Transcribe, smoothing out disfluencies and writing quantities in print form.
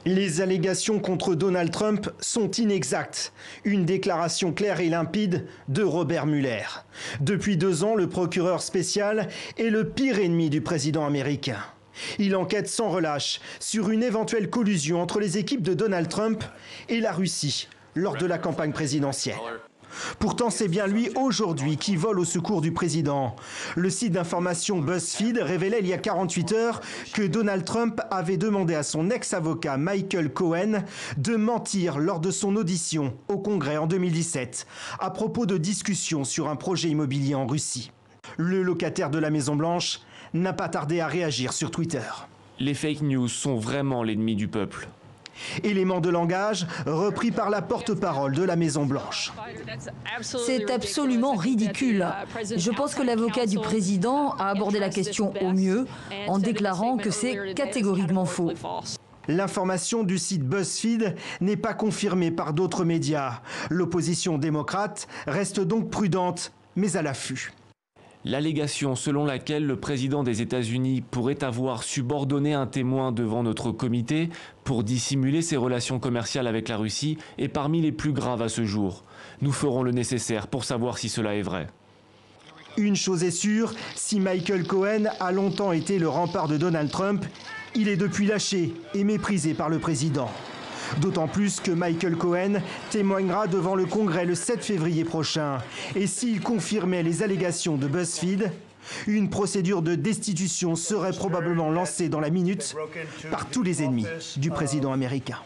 Les allégations contre Donald Trump sont inexactes. Une déclaration claire et limpide de Robert Mueller. Depuis 2 ans, le procureur spécial est le pire ennemi du président américain. Il enquête sans relâche sur une éventuelle collusion entre les équipes de Donald Trump et la Russie lors de la campagne présidentielle. Pourtant, c'est bien lui aujourd'hui qui vole au secours du président. Le site d'information BuzzFeed révélait il y a 48 heures que Donald Trump avait demandé à son ex-avocat Michael Cohen de mentir lors de son audition au Congrès en 2017 à propos de discussions sur un projet immobilier en Russie. Le locataire de la Maison-Blanche n'a pas tardé à réagir sur Twitter. Les fake news sont vraiment l'ennemi du peuple. Élément de langage repris par la porte-parole de la Maison-Blanche. C'est absolument ridicule. Je pense que l'avocat du président a abordé la question au mieux en déclarant que c'est catégoriquement faux. L'information du site BuzzFeed n'est pas confirmée par d'autres médias. L'opposition démocrate reste donc prudente, mais à l'affût. L'allégation selon laquelle le président des États-Unis pourrait avoir subordonné un témoin devant notre comité pour dissimuler ses relations commerciales avec la Russie est parmi les plus graves à ce jour. Nous ferons le nécessaire pour savoir si cela est vrai. Une chose est sûre, si Michael Cohen a longtemps été le rempart de Donald Trump, il est depuis lâché et méprisé par le président. D'autant plus que Michael Cohen témoignera devant le Congrès le 7 février prochain. Et s'il confirmait les allégations de BuzzFeed, une procédure de destitution serait probablement lancée dans la minute par tous les ennemis du président américain.